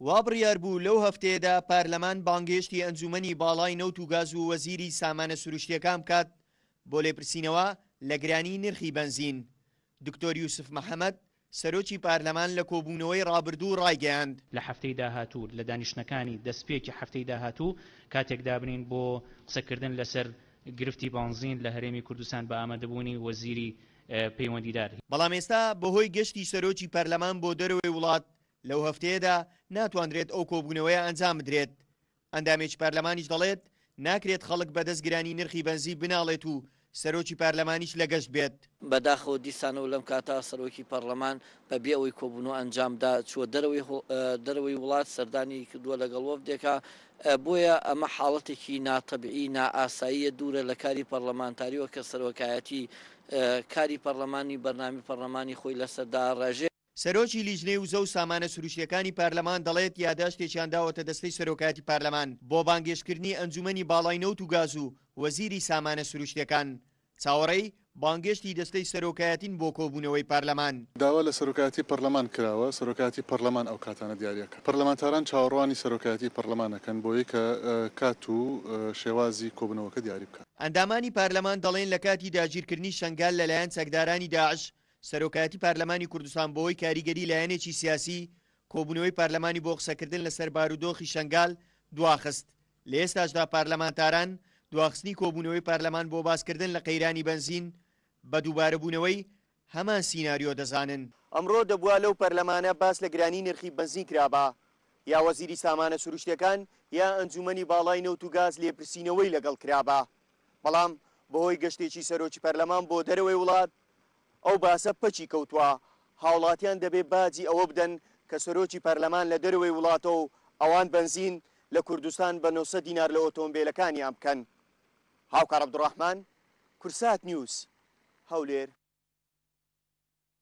وا بڕیار بوو لەو هەفتەیەدا پارلەمان بانگێشتی ئەنجومەنی باڵای نەوت و گاز و وەزیری سامانە سروشتیەکان بکات بۆ لێپرسینەوە لە گرانی نرخی بنزین. دکتۆر یوسف محەممەد سەرۆکی پارلەمان لە کۆبوونەوەی ڕابردوو ڕایگەیاند لە هەفتەی داهاتوو لە دانیشتەکانی دەستپێکی هەفتەی داهاتوو کاتێک دابنین بۆ قسەکردن لەسەر گرفتی بنزین لە هەرێمی کوردستان بە ئامادەبوونی وەزیری پەیوەندیدار. بەڵام ئێستا بەهۆی گەشتی سەرۆکی پەرلەمان بۆ دەرەوەی وڵات لەو هەفتەیەدا ناتوانرێت ئەو کۆبوونەوەی ئەنجام بدرێت. ئەندامێکی پەرلەمانیش دەڵێت ناکرێت خەڵک بەدەستگرانی نرخی بنزین بناڵێت و سەرۆکی پارلەمانیش لە گەشت بێت. بەداخەوە دیسانەوە لەم کاتا سەرۆکی پەرلەمان بەبێ ئەوەی کۆبوونەوە ئەنجامدا چوە دەرەوەی وڵات سەردانی کردووە لەگەڵ وەفدێکە، بۆیە ئەمە حاڵەتێکی ناتەبیعی نائاساییە دوورە لە کاری پەرلەمانتاریوە کە سەرۆکایەتی کاری پەرلەمانی بەرنامی پەرلەمانی خۆی لەسەردا ڕێژێ. سەرۆکی لیژنەی وزە و سامانە سروشتیەکانی پارلەمان دەڵێت یاداشتێکیان داوەتە دەستەی سەرۆکایەتی پارلەمان بۆ بانگێشتکردنی ئەنجومەنی باڵای نەوت و گاز و وەزیری سامانە سروشتیەکان. چاوەڕێی بانگێشتی دەستەی سەرۆکایەتین بۆ کۆبوونەوەی پارلەمان. داوا لە سەرۆکایەتی پەرلەمان کراوە، سەرۆکایەتی پەرلەمان ئەو کاتانە دیاریەکە. پەرلەمانتاران چاوەڕوانی سەرۆکایەتی پەرلەمانەکەن بۆیە کە کات و شێوازی کۆبوونەوەکە دیاری بکات. ئەندامانی پارلەمان دەڵێن لە کاتی داگیرکردنی شەنگال لەلایەن چەکدارانی داعش سەرۆکایەتی پارلەمانی کوردستان بۆی کاریگەری لایەنێکی سیاسی کۆبوونەوەی پارلەمانی بۆ قسەکردن لەسەر بارودۆخی شەنگال دواخست. لە ئێستاشدا پارلەمانتاران دواخستنی کۆبوونەوەی پارلەمان بۆ باسکردن لە قەیرانی بنزین بە دووبارەبوونەوەی هەمان سیناریۆ دەزانن. ئەمڕۆ دەبووە لەو پەرلەمانە باس لە گرانی نرخی بنزین کرابا، یا وەزیری سامانە سروشتیەکان یا ئەنجومەنی باڵای نەوت و گاز لێپرسینەوەی لەگەڵ کرابا. بەڵام بەهۆی گەشتێکی سەرۆکی پەرلەمان بۆ دەرەوەی وڵات ئەو باسە پەچی کەوتووە. هاوڵاتیان دەبێ باجی ئەوە بدەن کە سەرۆکی پەرلەمان لە دەرەوەی وڵاتەوە و ئەوان بنزین لە کوردستان بە 900 دینار لە ئۆتۆمبیلەکانیان بکەن. هاوکار عەبدوڕەحمان، کورسات نیوز، هەولێر.